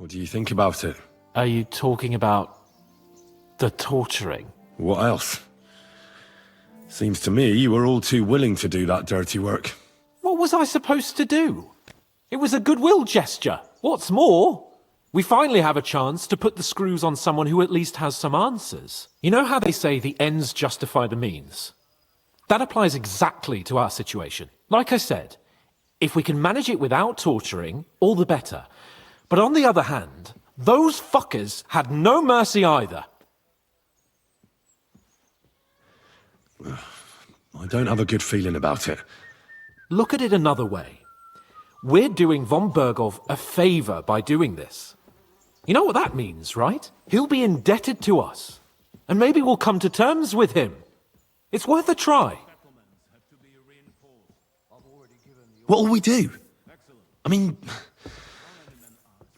What do you think about it? Are you talking about the torturing? What else? Seems to me you were all too willing to do that dirty work. What was I supposed to do? It was a goodwill gesture. What's more, we finally have a chance to put the screws on someone who at least has some answers. You know how they say the ends justify the means? That applies exactly to our situation. Like I said, if we can manage it without torturing, all the better. But on the other hand, those fuckers had no mercy either. I don't have a good feeling about it. Look at it another way. We're doing von Bergov a favor by doing this. You know what that means, right? He'll be indebted to us. And maybe we'll come to terms with him. It's worth a try. What'll we do? I mean,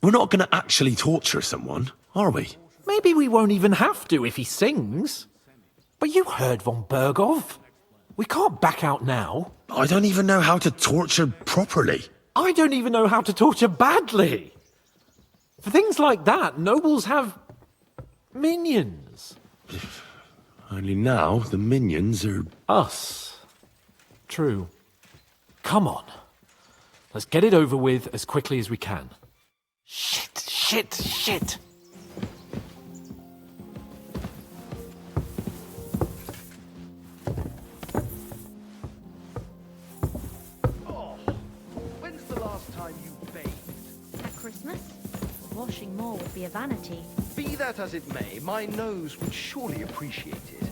we're not going to actually torture someone, are we? Maybe we won't even have to if he sings. But you heard von Bergov. We can't back out now. I don't even know how to torture properly. I don't even know how to torture badly. For things like that, nobles have minions. Only now the minions are... Us. True. Come on. Let's get it over with as quickly as we can. Shit. When's the last time you bathed? At Christmas? Washing more would be a vanity. Be that as it may, my nose would surely appreciate it.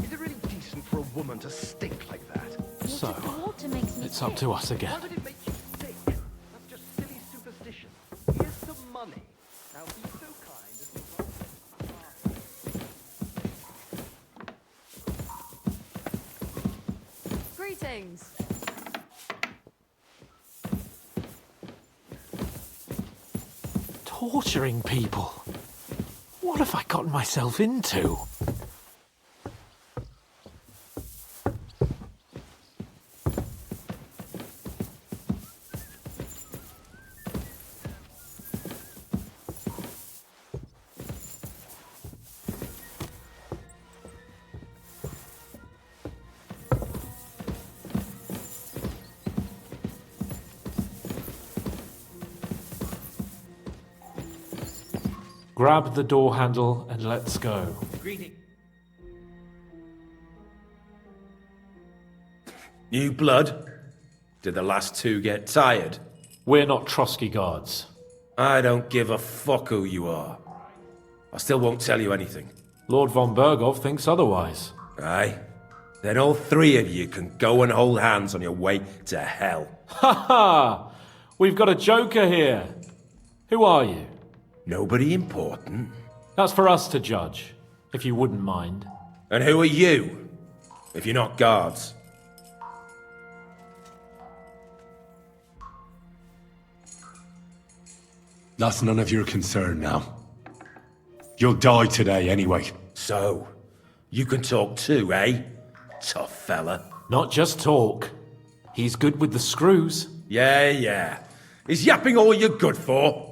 Is it really decent for a woman to stink like that? So, Water makes me it's up sick. to us again. Why would it make you sick? That's just silly superstition. Here's some money. Now be so kind as to... Greetings. Torturing people. What have I gotten myself into? Grab the door handle and let's go. Greeting. New blood? Did the last two get tired? We're not Trotsky guards. I don't give a fuck who you are. I still won't tell you anything. Lord von Bergov thinks otherwise. Aye? Then all three of you can go and hold hands on your way to hell. Ha ha! We've got a joker here. Who are you? Nobody important. That's for us to judge, if you wouldn't mind. And who are you? If you're not guards. That's none of your concern now. You'll die today anyway. So, you can talk too, eh? Tough fella. Not just talk. He's good with the screws. Yeah. Is yapping all you're good for?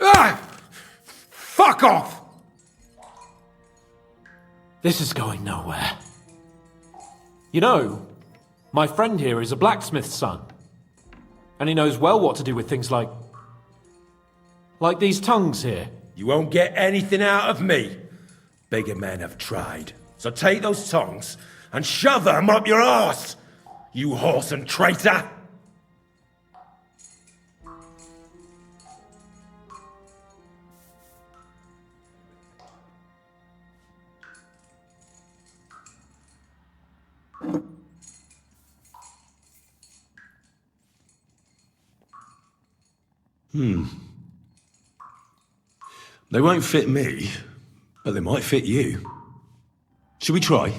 Ah! Fuck off! This is going nowhere. You know, my friend here is a blacksmith's son. And he knows well what to do with things like these tongues here. You won't get anything out of me. Bigger men have tried. So take those tongs and shove them up your arse, you horse and traitor! They won't fit me, but they might fit you. Should we try?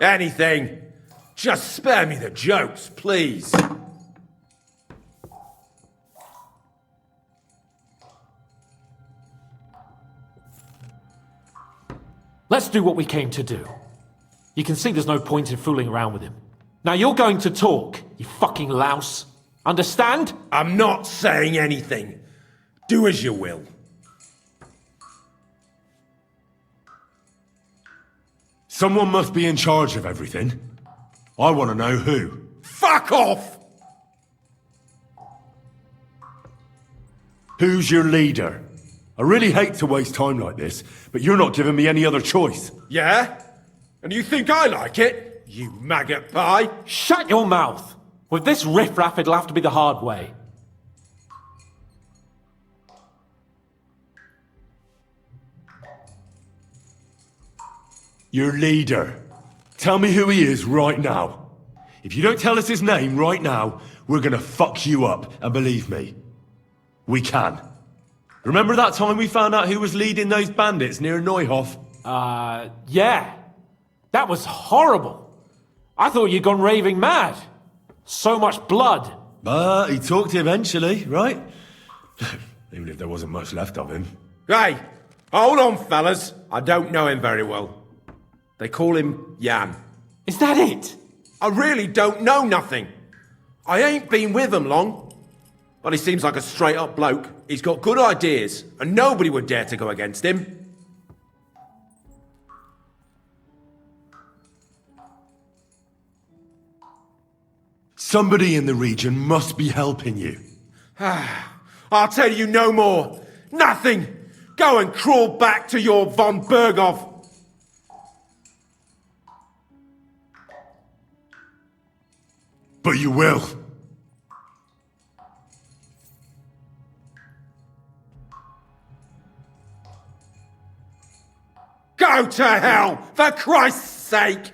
Anything. Just spare me the jokes, please. Let's do what we came to do. You can see there's no point in fooling around with him. Now you're going to talk, you fucking louse. Understand? I'm not saying anything. Do as you will. Someone must be in charge of everything. I want to know who. Fuck off! Who's your leader? I really hate to waste time like this, but you're not giving me any other choice. Yeah? And you think I like it? You maggot pie? Shut your mouth! With this riffraff, it'll have to be the hard way. Your leader. Tell me who he is right now. If you don't tell us his name right now, we're gonna fuck you up, and believe me, we can. Remember that time we found out who was leading those bandits near Neuhof? Yeah. That was horrible. I thought you'd gone raving mad. So much blood. But he talked eventually, right? Even if there wasn't much left of him. Hey, hold on, fellas. I don't know him very well. They call him Jan. Is that it? I really don't know nothing. I ain't been with him long. But he seems like a straight-up bloke. He's got good ideas, and nobody would dare to go against him. Somebody in the region must be helping you. I'll tell you no more. Nothing. Go and crawl back to your von Berghoff. But you will. Go to hell, for Christ's sake!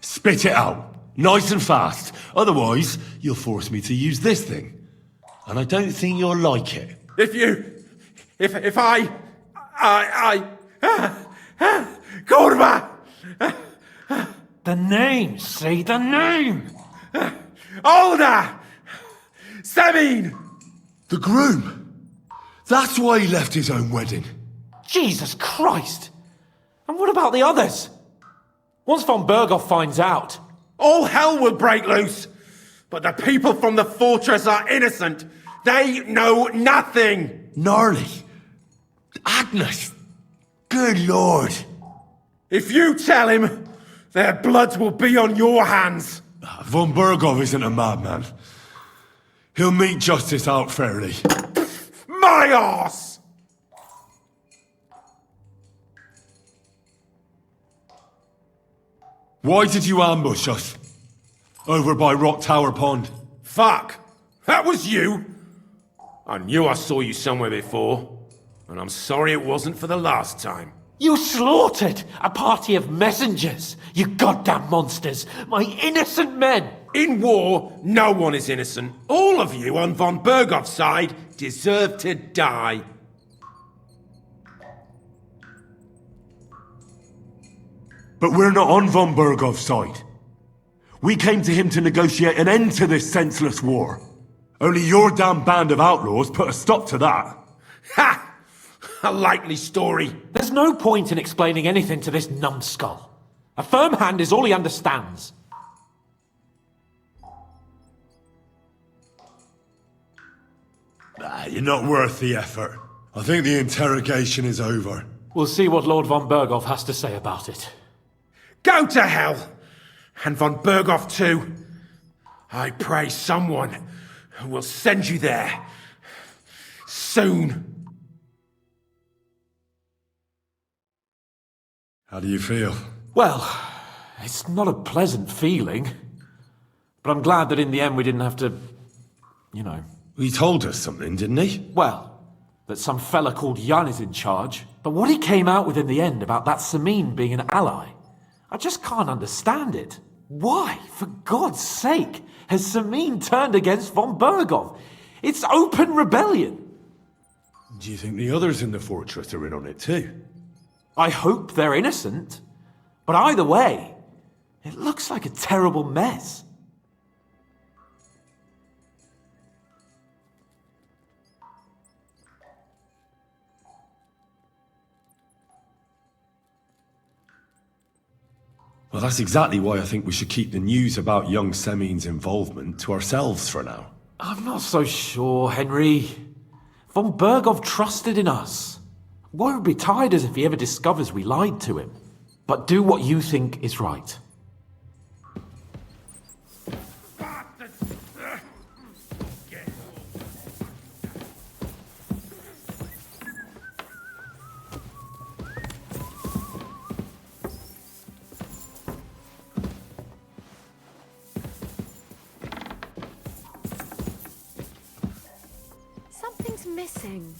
Spit it out. Nice and fast. Otherwise, you'll force me to use this thing. And I don't think you'll like it. If I, Kurva! The name, say the name! Olda! Sabine! The groom. That's why he left his own wedding. Jesus Christ! And what about the others? Once von Berghoff finds out... All hell will break loose! But the people from the fortress are innocent! They know nothing! Gnarly. Agnes. Good lord. If you tell him, their blood will be on your hands! Von Berghoff isn't a madman. He'll mete justice out fairly. My arse! Why did you ambush us? Over by Rock Tower Pond. Fuck! That was you! I knew I saw you somewhere before, and I'm sorry it wasn't for the last time. You slaughtered a party of messengers, you goddamn monsters, my innocent men! In war, no one is innocent. All of you on von Berghoff's side deserve to die. But we're not on von Berghoff's side. We came to him to negotiate an end to this senseless war. Only your damn band of outlaws put a stop to that. Ha! A likely story. There's no point in explaining anything to this numbskull. A firm hand is all he understands. You're not worth the effort. I think the interrogation is over. We'll see what Lord von Berghoff has to say about it. Go to hell! And von Berghoff too. I pray someone will send you there. Soon. How do you feel? Well, it's not a pleasant feeling. But I'm glad that in the end we didn't have to, you know... He told us something, didn't he? Well, that some fella called Jan is in charge. But what he came out with in the end about that Samin being an ally, I just can't understand it. Why, for God's sake, has Samin turned against von Berghoff? It's open rebellion. Do you think the others in the fortress are in on it too? I hope they're innocent. But either way, it looks like a terrible mess. Well, that's exactly why I think we should keep the news about young Semin's involvement to ourselves for now. I'm not so sure, Henry. Von Bergov trusted in us. Why would be tired as if he ever discovers we lied to him? But do what you think is right. Something's missing.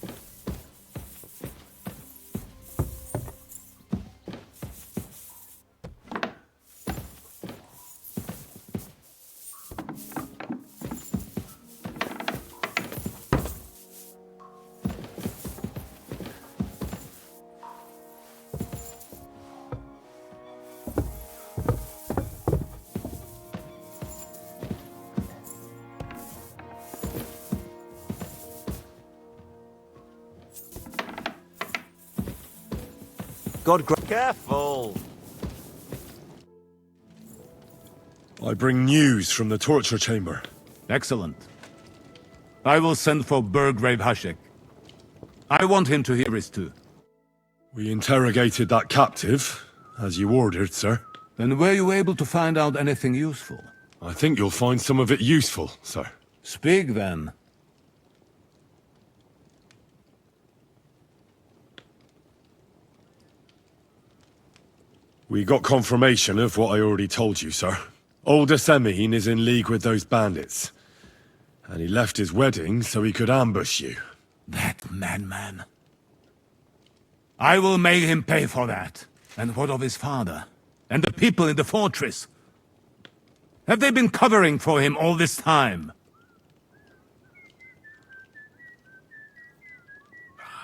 Careful! I bring news from the torture chamber. Excellent. I will send for Burgrave Hashek. I want him to hear it too. We interrogated that captive, as you ordered, sir. Then were you able to find out anything useful? I think you'll find some of it useful, sir. Speak then. We got confirmation of what I already told you, sir. Older Semin is in league with those bandits. And he left his wedding so he could ambush you. That madman. I will make him pay for that. And what of his father? And the people in the fortress? Have they been covering for him all this time?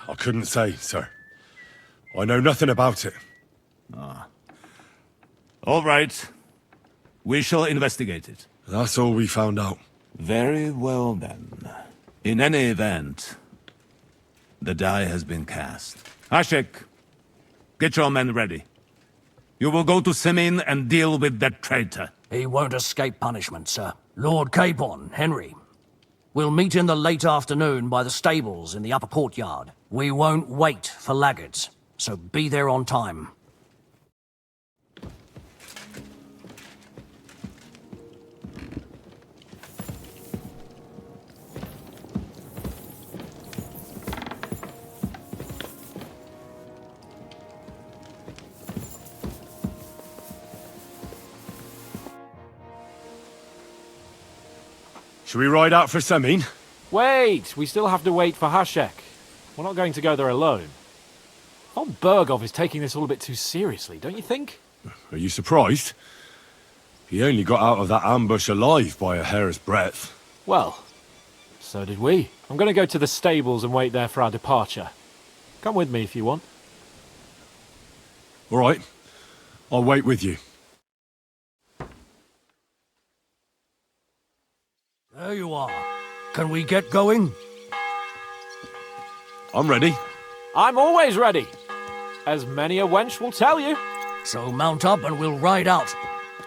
I couldn't say, sir. I know nothing about it. All right. We shall investigate it. That's all we found out. Very well then. In any event, the die has been cast. Hashek, get your men ready. You will go to Semin and deal with that traitor. He won't escape punishment, sir. Lord Capon, Henry. We'll meet in the late afternoon by the stables in the upper courtyard. We won't wait for laggards, so be there on time. Should we ride out for Semin? Wait! We still have to wait for Hashek. We're not going to go there alone. Von Bergov is taking this all a bit too seriously, don't you think? Are you surprised? He only got out of that ambush alive by a hair's breadth. Well, so did we. I'm going to go to the stables and wait there for our departure. Come with me if you want. All right. I'll wait with you. There you are. Can we get going? I'm ready. I'm always ready. As many a wench will tell you. So mount up and we'll ride out.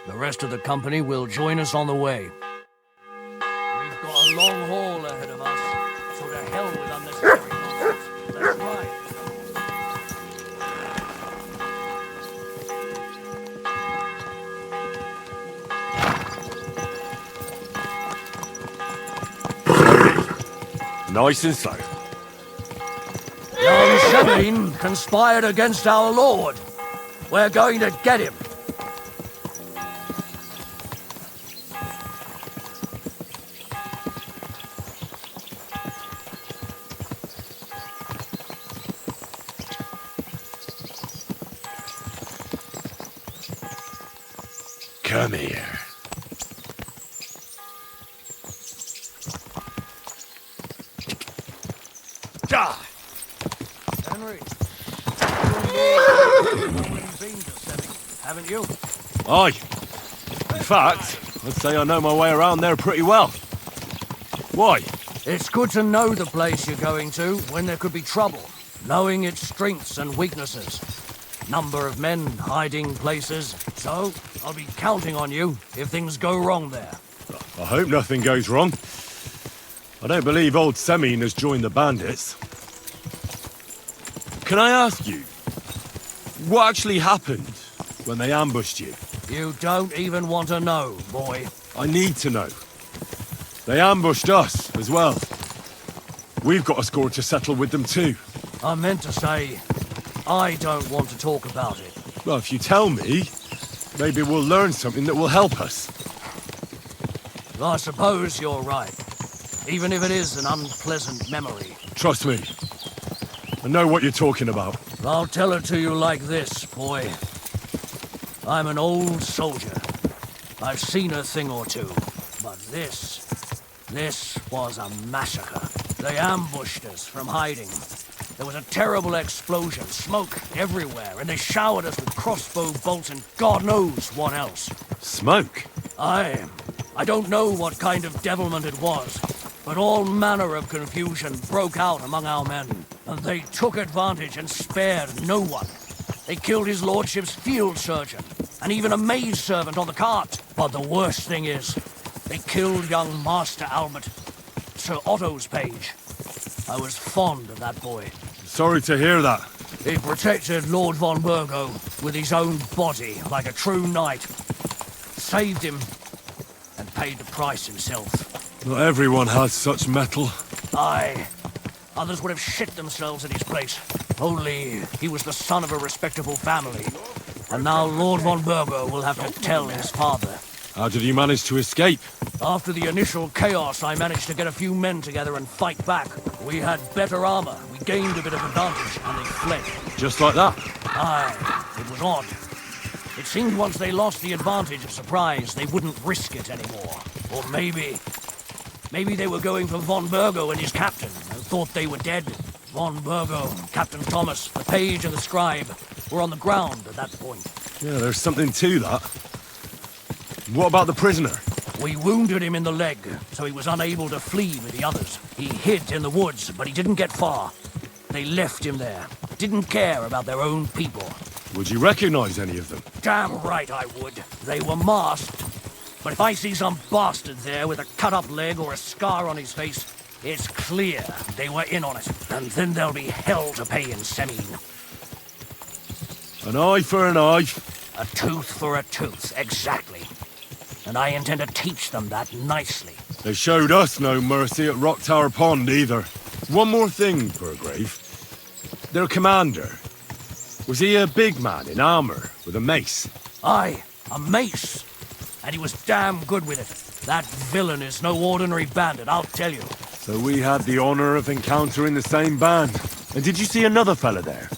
The rest of the company will join us on the way. We've got a long haul ahead of us, so to hell with unnecessary nonsense. Let's ride. Nice and slow. Young Semin conspired against our lord. We're going to get him. Come here. Henry. haven't you? Aye. In fact, I'd say I know my way around there pretty well. Why? It's good to know the place you're going to when there could be trouble, knowing its strengths and weaknesses. Number of men, hiding places. So, I'll be counting on you if things go wrong there. I hope nothing goes wrong. I don't believe old Semine has joined the bandits. Can I ask you, what actually happened when they ambushed you? You don't even want to know, boy. I need to know. They ambushed us as well. We've got a score to settle with them too. I meant to say, I don't want to talk about it. Well, if you tell me, maybe we'll learn something that will help us. I suppose you're right. Even if it is an unpleasant memory. Trust me. I know what you're talking about. I'll tell it to you like this, boy. I'm an old soldier. I've seen a thing or two. But this was a massacre. They ambushed us from hiding. There was a terrible explosion, smoke everywhere, and they showered us with crossbow bolts and God knows what else. Smoke? I don't know what kind of devilment it was, but all manner of confusion broke out among our men, and they took advantage and spared no one. They killed his lordship's field surgeon, and even a maidservant on the cart. But the worst thing is, they killed young Master Albert, Sir Otto's page. I was fond of that boy. Sorry to hear that. He protected Lord von Burgo with his own body like a true knight. Saved him and paid the price himself. Not everyone has such metal. Aye. Others would have shit themselves at his place. Only he was the son of a respectable family. And now Lord von Burgo will have to tell his father. How did you manage to escape? After the initial chaos, I managed to get a few men together and fight back. We had better armor, we gained a bit of advantage, and they fled. Just like that? Aye, it was odd. It seemed once they lost the advantage of surprise, they wouldn't risk it anymore. Or maybe they were going for von Burgo and his captain, and thought they were dead. Von Burgo, Captain Thomas, the page and the scribe were on the ground at that point. Yeah, there's something to that. What about the prisoner? We wounded him in the leg, so he was unable to flee with the others. He hid in the woods, but he didn't get far. They left him there. Didn't care about their own people. Would you recognize any of them? Damn right I would. They were masked. But if I see some bastard there with a cut-up leg or a scar on his face, it's clear they were in on it. And then there'll be hell to pay in Semine. An eye for an eye. A tooth for a tooth, exactly. And I intend to teach them that nicely. They showed us no mercy at Rock Tower Pond either. One more thing, Burgrave. Their commander. Was he a big man in armor with a mace? Aye, a mace. And he was damn good with it. That villain is no ordinary bandit, I'll tell you. So we had the honor of encountering the same band. And did you see another fella there?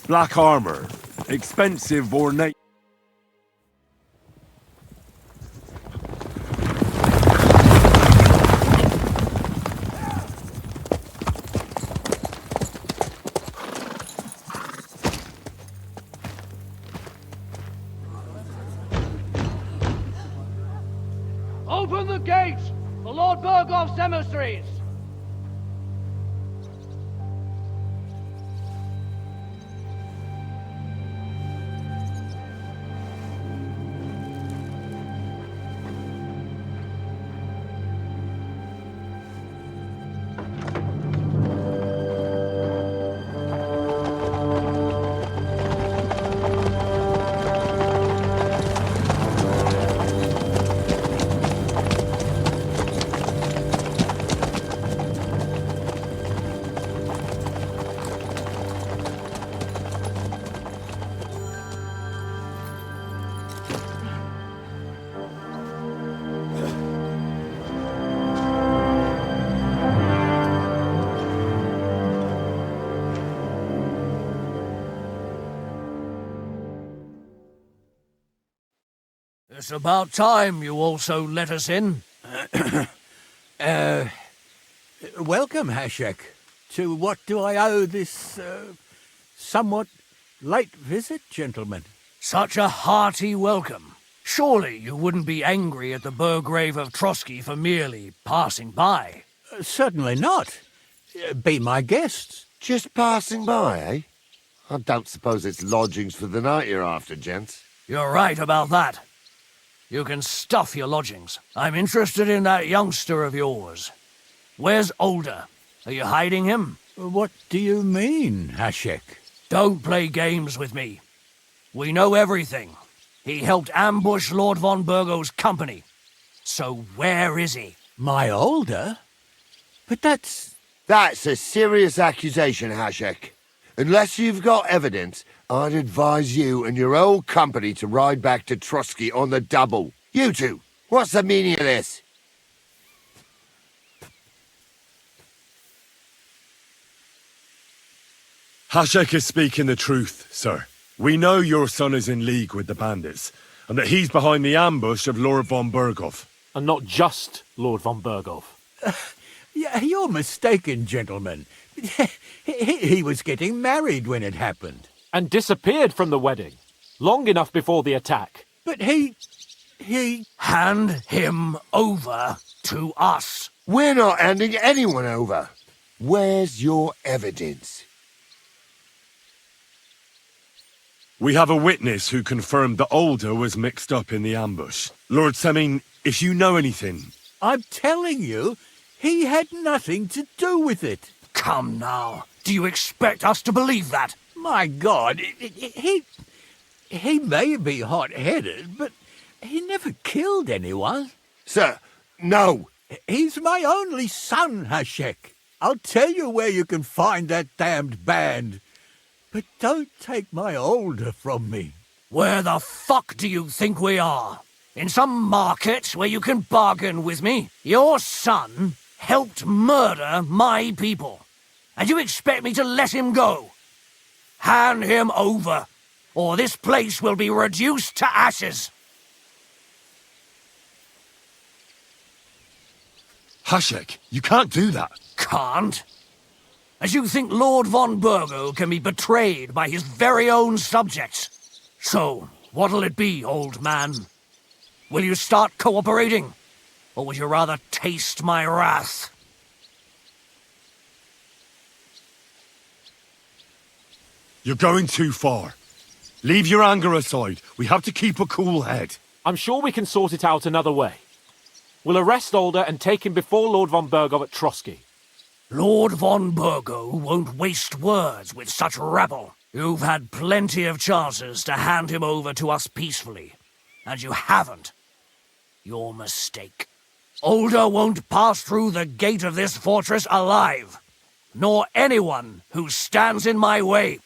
Black armor. Expensive, ornate. Open the gates for Lord Burgoff's emissaries! It's about time you also let us in. Welcome, Hashek. To what do I owe this, somewhat late visit, gentlemen? Such a hearty welcome. Surely you wouldn't be angry at the Burgrave of Trotsky for merely passing by. Certainly not. Be my guests. Just passing by, eh? I don't suppose it's lodgings for the night you're after, gents. You're right about that. You can stuff your lodgings. I'm interested in that youngster of yours. Where's Older? Are you hiding him? What do you mean, Hashek? Don't play games with me. We know everything. He helped ambush Lord von Burgo's company. So where is he? My Older? But that's... That's a serious accusation, Hashek. Unless you've got evidence, I'd advise you and your old company to ride back to Trotsky on the double. You two, what's the meaning of this? Hashek is speaking the truth, sir. We know your son is in league with the bandits, and that he's behind the ambush of Lord von Burgov. And not just Lord von Burgov. Yeah, you're mistaken, gentlemen. He was getting married when it happened. And disappeared from the wedding. Long enough before the attack. But he... Hand him over to us. We're not handing anyone over. Where's your evidence? We have a witness who confirmed that Older was mixed up in the ambush. Lord Semin, if you know anything... I'm telling you, he had nothing to do with it. Come now. Do you expect us to believe that? My God, he may be hot-headed, but he never killed anyone. Sir, no. He's my only son, Hashek. I'll tell you where you can find that damned band. But don't take my Older from me. Where the fuck do you think we are? In some market where you can bargain with me? Your son helped murder my people. And you expect me to let him go? Hand him over, or this place will be reduced to ashes. Hashek, you can't do that. Can't? As you think Lord von Burgo can be betrayed by his very own subjects. So, what'll it be, old man? Will you start cooperating? Or would you rather taste my wrath? You're going too far. Leave your anger aside. We have to keep a cool head. I'm sure we can sort it out another way. We'll arrest Older and take him before Lord von Burgov at Trotsky. Lord von Burgo won't waste words with such rabble. You've had plenty of chances to hand him over to us peacefully, and you haven't. Your mistake. Older won't pass through the gate of this fortress alive, nor anyone who stands in my way.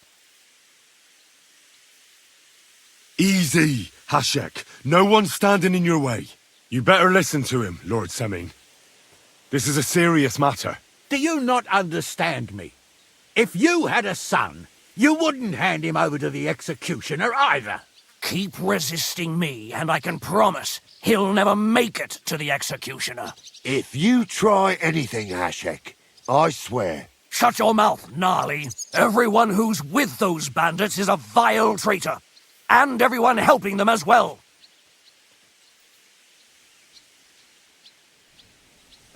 Easy, Hashek. No one's standing in your way. You better listen to him, Lord Semin. This is a serious matter. Do you not understand me? If you had a son, you wouldn't hand him over to the executioner either. Keep resisting me, and I can promise he'll never make it to the executioner. If you try anything, Hashek, I swear. Shut your mouth, Gnarly. Everyone who's with those bandits is a vile traitor. And everyone helping them as well.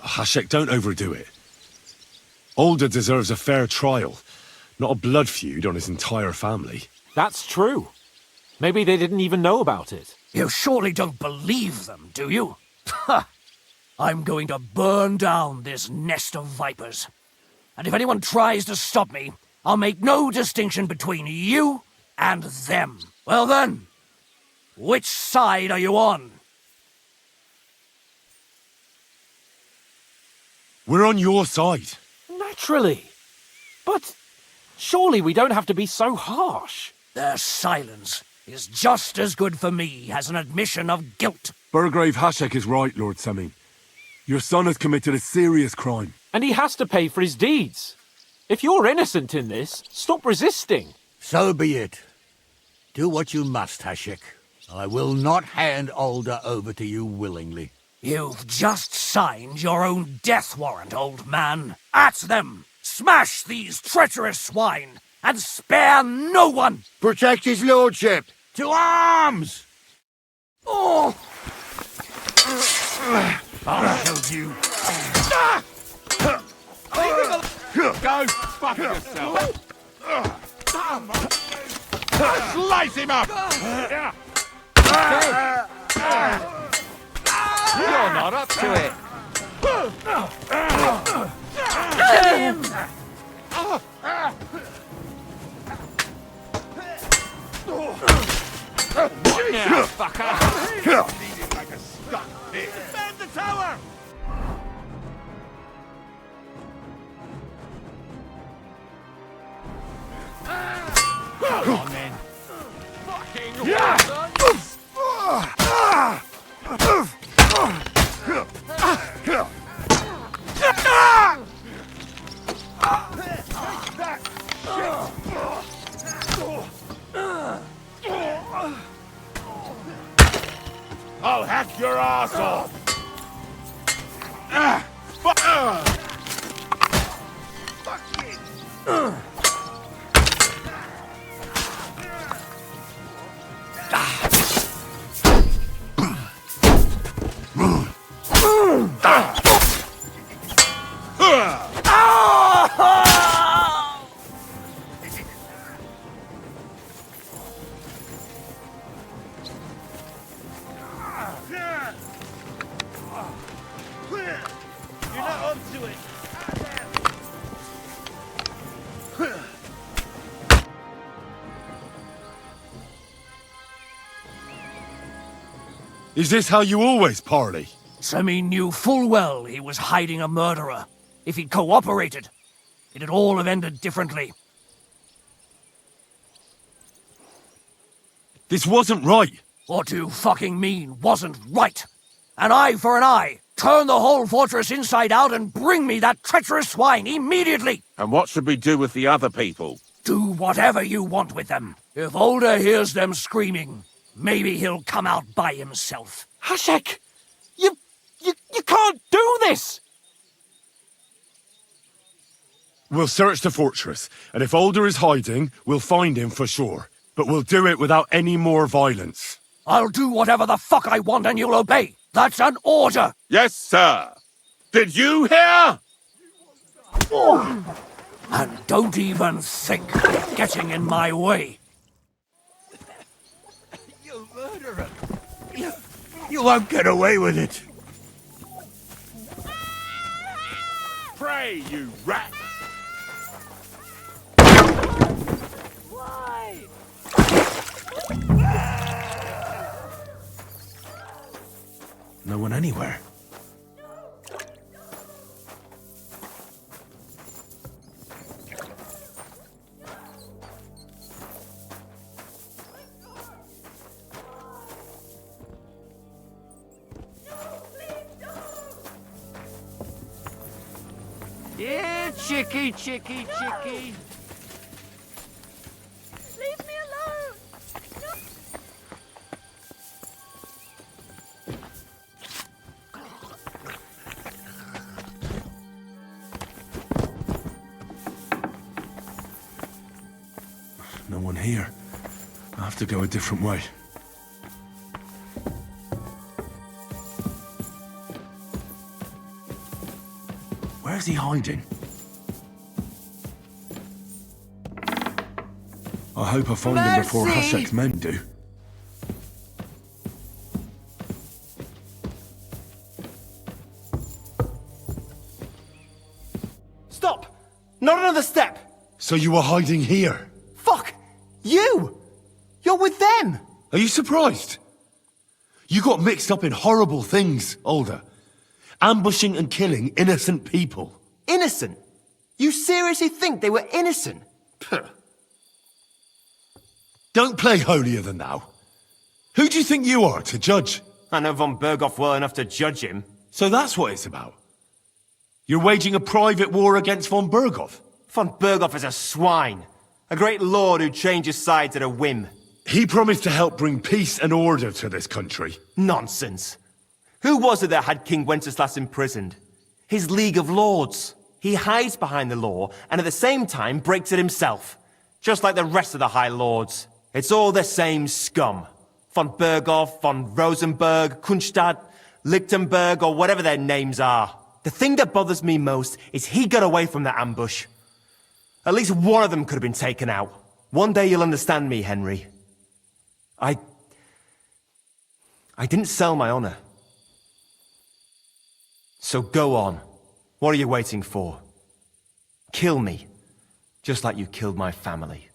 Hashek, don't overdo it. Older deserves a fair trial, not a blood feud on his entire family. That's true. Maybe they didn't even know about it. You surely don't believe them, do you? Ha! I'm going to burn down this nest of vipers. And if anyone tries to stop me, I'll make no distinction between you and them. Well then, which side are you on? We're on your side. Naturally. But surely we don't have to be so harsh. Their silence is just as good for me as an admission of guilt. Burgrave Hashek is right, Lord Semin. Your son has committed a serious crime. And he has to pay for his deeds. If you're innocent in this, stop resisting. So be it. Do what you must, Hashek. I will not hand Older over to you willingly. You've just signed your own death warrant, old man. At them! Smash these treacherous swine, and spare no one! Protect his lordship! To arms! Oh! I'll show you. Go fuck yourself. Slice him up! You're not up to it. Now, fucker! Bleeding like a stuck pig. Man the tower! Come on, then. I'll hack your ass off! You're not up to it. Is this how you always parley? Semi knew full well he was hiding a murderer. If he'd cooperated, it'd all have ended differently. This wasn't right. What do you fucking mean wasn't right? An eye for an eye. Turn the whole fortress inside out and bring me that treacherous swine immediately! And what should we do with the other people? Do whatever you want with them. If Older hears them screaming, maybe he'll come out by himself. Hashek! You can't do this! We'll search the fortress, and if Alder is hiding, we'll find him for sure. But we'll do it without any more violence. I'll do whatever the fuck I want and you'll obey. That's an order! Yes, sir. Did you hear? And don't even think of getting in my way. You murderer! You won't get away with it! Pray, you rat! Why? No one anywhere. Yeah, chicky, chicky, chicky. Leave me alone! No one here. I have to go a different way. Where's he hiding? I hope I find him before Hashek's men do. Stop! Not another step! So you were hiding here? Fuck! You! You're with them! Are you surprised? You got mixed up in horrible things, Alder. Ambushing and killing innocent people. Innocent? You seriously think they were innocent? Puh. Don't play holier than thou. Who do you think you are to judge? I know von Berghoff well enough to judge him. So that's what it's about. You're waging a private war against von Berghoff. Von Berghoff is a swine. A great lord who changes sides at a whim. He promised to help bring peace and order to this country. Nonsense. Who was it that had King Wenceslas imprisoned? His League of Lords. He hides behind the law and at the same time breaks it himself. Just like the rest of the High Lords. It's all the same scum. Von Berghoff, von Rosenberg, Kunstad, Lichtenberg, or whatever their names are. The thing that bothers me most is he got away from the ambush. At least one of them could have been taken out. One day you'll understand me, Henry. I didn't sell my honor. So go on. What are you waiting for? Kill me, just like you killed my family.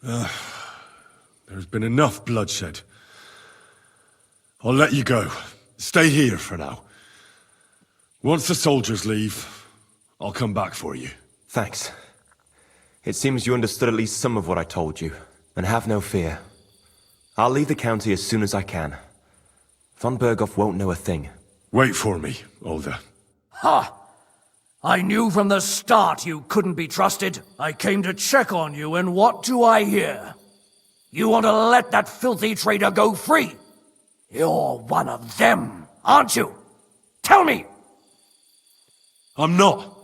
There's been enough bloodshed. I'll let you go. Stay here for now. Once the soldiers leave, I'll come back for you. Thanks. It seems you understood at least some of what I told you. And have no fear. I'll leave the county as soon as I can. Von Berghoff won't know a thing. Wait for me, Older. Ha! I knew from the start you couldn't be trusted. I came to check on you, and what do I hear? You want to let that filthy traitor go free? You're one of them, aren't you? Tell me! I'm not.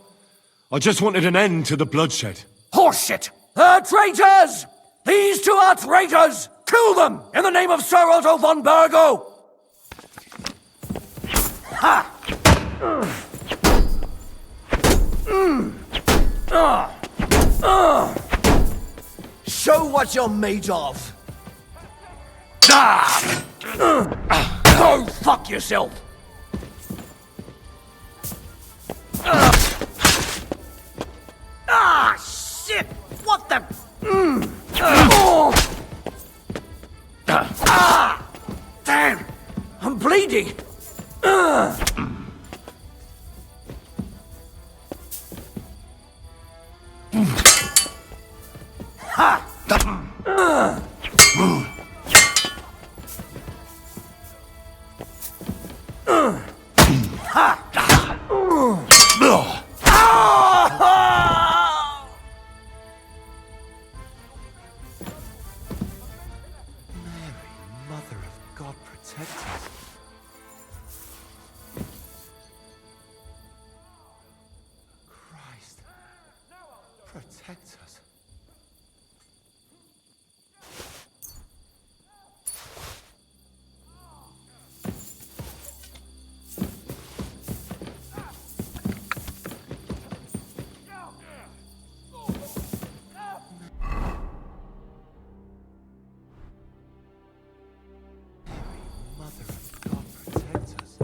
I just wanted an end to the bloodshed. Horseshit! They're traitors! These two are traitors! Kill them in the name of Sir Otto von Bergo! Ha! Show what you're made of. Go fuck yourself! Shit! What the... Damn! I'm bleeding! Ha! Mother of God, protect us. Christ, protect us. Mother of God, protect us.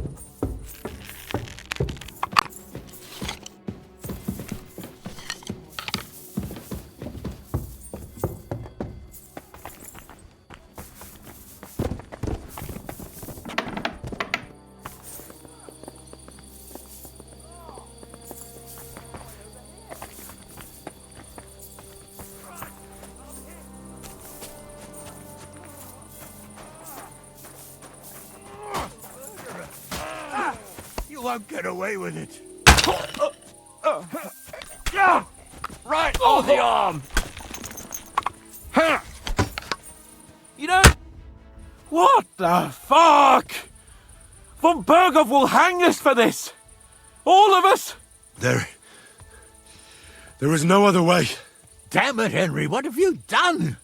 You won't get away with it. Right on the arm! You know... What the fuck? Von Berghoff will hang us for this! All of us! There was no other way. Damn it, Henry, what have you done?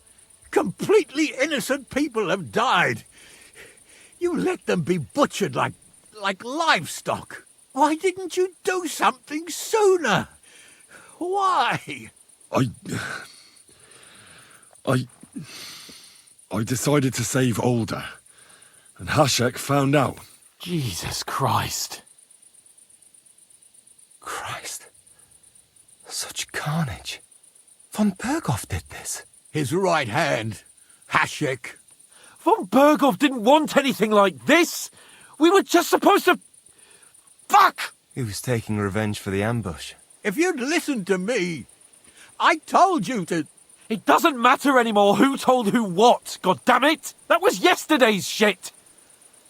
Completely innocent people have died. You let them be butchered like livestock. Why didn't you do something sooner? Why? I decided to save Older, and Hashek found out. Jesus Christ. Christ. Such carnage. Von Berghoff did this. His right hand, Hashek. Von Berghoff didn't want anything like this! We were just supposed to... Fuck! He was taking revenge for the ambush. If you'd listened to me, I told you to... It doesn't matter anymore who told who what, goddammit! That was yesterday's shit!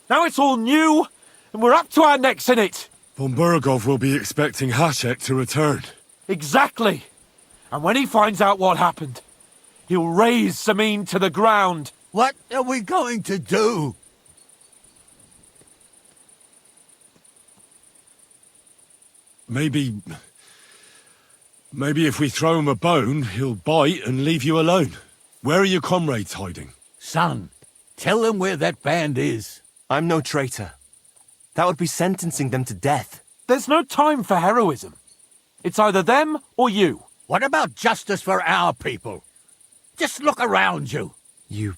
Now it's all new, and we're up to our necks in it! Von Berghoff will be expecting Hashek to return. Exactly! And when he finds out what happened, he'll raze Samin to the ground. What are we going to do? Maybe if we throw him a bone, he'll bite and leave you alone. Where are your comrades hiding? Son, tell them where that band is. I'm no traitor. That would be sentencing them to death. There's no time for heroism. It's either them or you. What about justice for our people? Just look around you. You're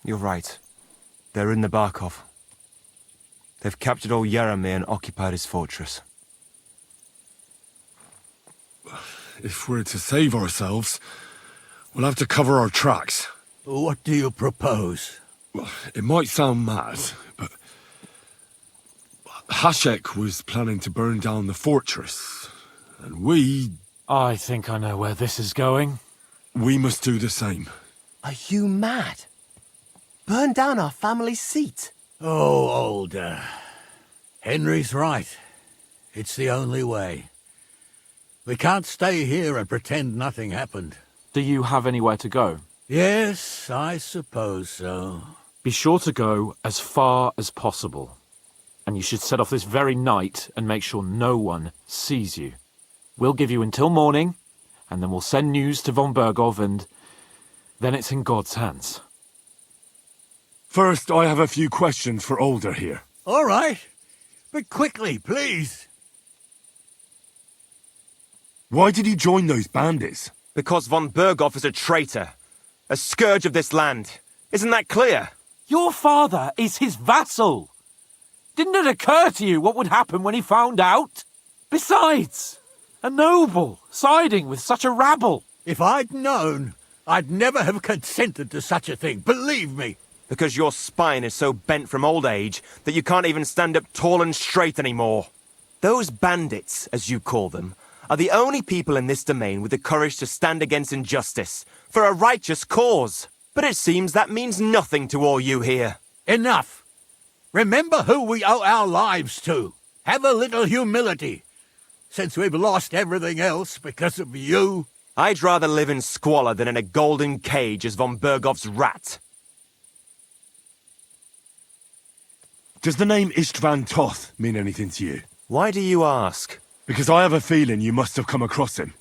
right. They're in the Barkov. They've captured old Yaramir and occupied his fortress. If we're to save ourselves, we'll have to cover our tracks. What do you propose? Well, it might sound mad, but Hashek was planning to burn down the fortress, and I think I know where this is going. we must do the same. Are you mad? Burn down our family seat? Oh, Older. Henry's right. It's the only way. We can't stay here and pretend nothing happened. Do you have anywhere to go? Yes, I suppose so. Be sure to go as far as possible. And you should set off this very night and make sure no one sees you. We'll give you until morning, and then we'll send news to von Bergov, and then it's in God's hands. First, I have a few questions for Older here. All right. But quickly, please. Why did you join those bandits? Because von Bergov is a traitor. A scourge of this land. Isn't that clear? Your father is his vassal. Didn't it occur to you what would happen when he found out? Besides, a noble siding with such a rabble. If I'd known, I'd never have consented to such a thing, believe me. Because your spine is so bent from old age that you can't even stand up tall and straight anymore. Those bandits, as you call them, are the only people in this domain with the courage to stand against injustice for a righteous cause. But it seems that means nothing to all you here. Enough. Remember who we owe our lives to. Have a little humility. Since we've lost everything else because of you. I'd rather live in squalor than in a golden cage as von Bergov's rat. Does the name Istvan Toth mean anything to you? Why do you ask? Because I have a feeling you must have come across him.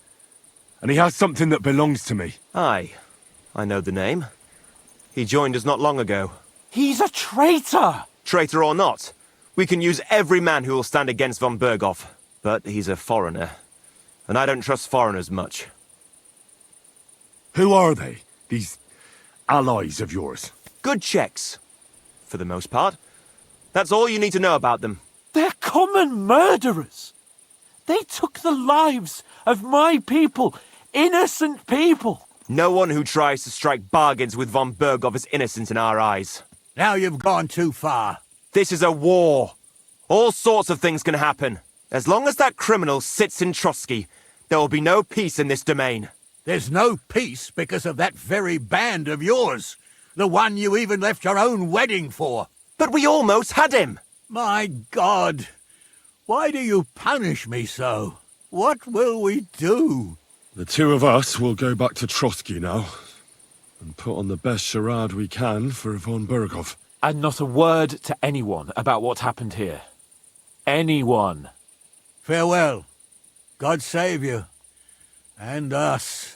And he has something that belongs to me. Aye, I know the name. He joined us not long ago. He's a traitor! Traitor or not, we can use every man who will stand against von Bergov. But he's a foreigner, and I don't trust foreigners much. Who are they, these allies of yours? Good Czechs, for the most part. That's all you need to know about them. They're common murderers. They took the lives of my people, innocent people. No one who tries to strike bargains with von Bergov is innocent in our eyes. Now you've gone too far. This is a war. All sorts of things can happen. As long as that criminal sits in Trotsky, there will be no peace in this domain. There's no peace because of that very band of yours. The one you even left your own wedding for. But we almost had him! My God! Why do you punish me so? What will we do? The two of us will go back to Trotsky now, and put on the best charade we can for von Bergov. And not a word to anyone about what happened here. Anyone. Farewell. God save you. And us.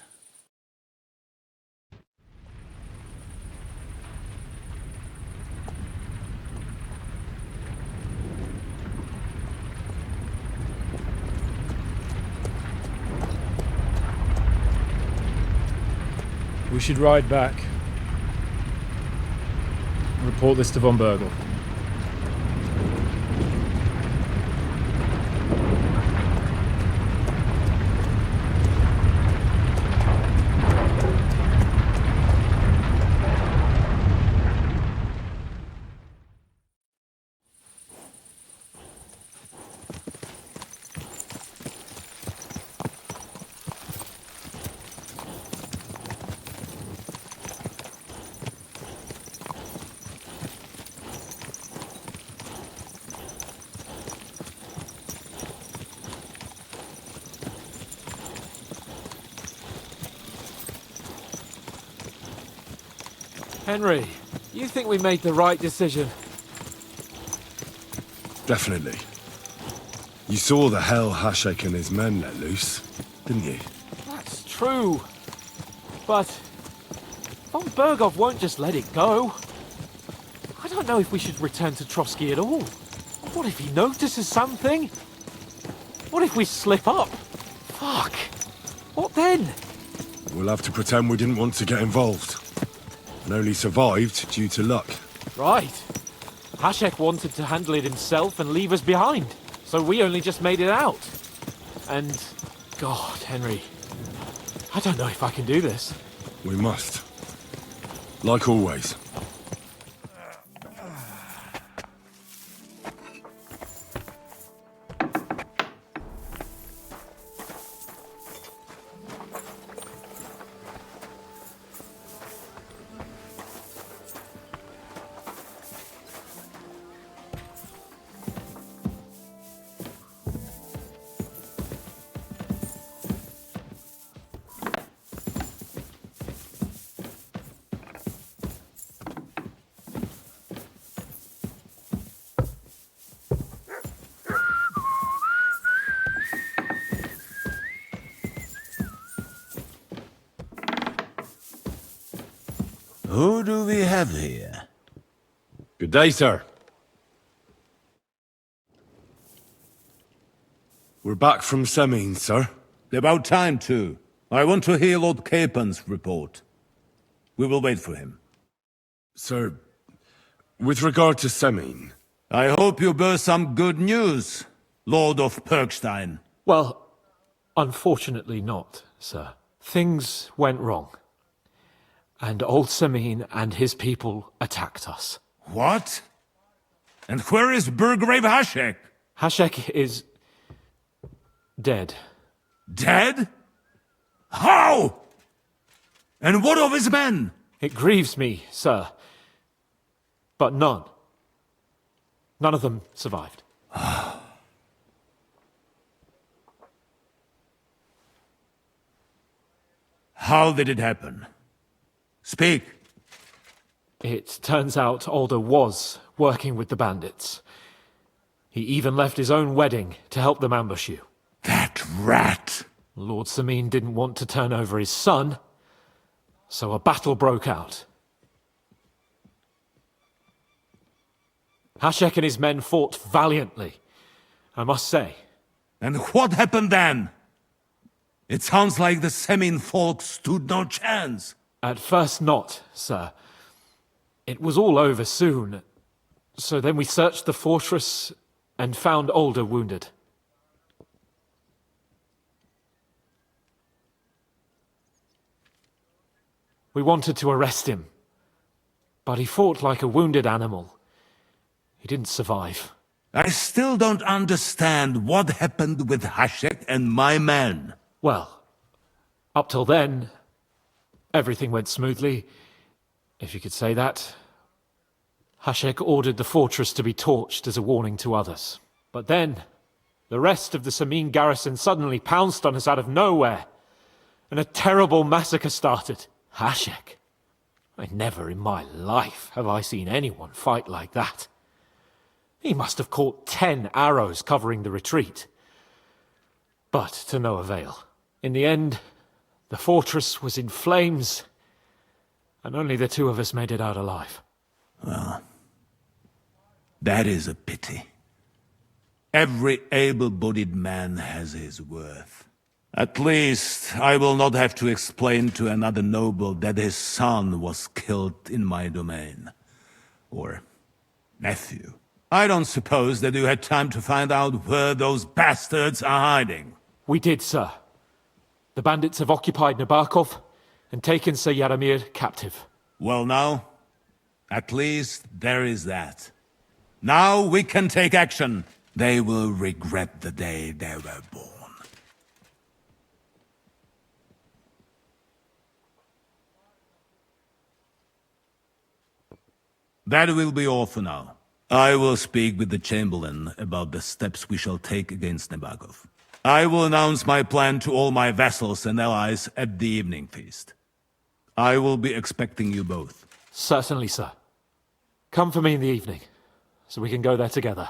We should ride back. Report this to von Bergel. Henry, you think we made the right decision? Definitely. You saw the hell Hashek and his men let loose, didn't you? That's true. But von Bergov won't just let it go. I don't know if we should return to Trotsky at all. What if he notices something? What if we slip up? Fuck. What then? We'll have to pretend we didn't want to get involved. And only survived due to luck. Right. Hashek wanted to handle it himself and leave us behind. So we only just made it out. And... God, Henry. I don't know if I can do this. We must. Like always. Who do we have here? Good day, sir. We're back from Semine, sir. About time, too. I want to hear Lord Capen's report. We will wait for him. Sir, with regard to Semine... I hope you bear some good news, Lord of Perkstein. Well, unfortunately not, sir. Things went wrong. And old Semine and his people attacked us. What? And where is Burgrave Hashek? Hashek is... dead. Dead? How? And what of his men? It grieves me, sir. But none. None of them survived. How did it happen? Speak. It turns out Alder was working with the bandits. He even left his own wedding to help them ambush you. That rat! Lord Semine didn't want to turn over his son, so a battle broke out. Hashek and his men fought valiantly, I must say. And what happened then? It sounds like the Semine folk stood no chance. At first not, sir. It was all over soon. So then we searched the fortress and found Alder wounded. We wanted to arrest him, but he fought like a wounded animal. He didn't survive. I still don't understand what happened with Hashek and my men. Well, up till then, everything went smoothly, if you could say that. Hashek ordered the fortress to be torched as a warning to others. But then, the rest of the Semine garrison suddenly pounced on us out of nowhere, and a terrible massacre started. Hashek. Never in my life have I seen anyone fight like that. He must have caught 10 arrows covering the retreat. But to no avail. In the end, the fortress was in flames, and only the two of us made it out alive. Well, that is a pity. Every able-bodied man has his worth. At least, I will not have to explain to another noble that his son was killed in my domain. Or nephew. I don't suppose that you had time to find out where those bastards are hiding. We did, sir. The bandits have occupied Nabokov and taken Sir Yaramir captive. Well now, at least there is that. Now we can take action. They will regret the day they were born. That will be all for now. I will speak with the Chamberlain about the steps we shall take against Nabokov. I will announce my plan to all my vassals and allies at the evening feast. I will be expecting you both. Certainly, sir. Come for me in the evening, so we can go there together.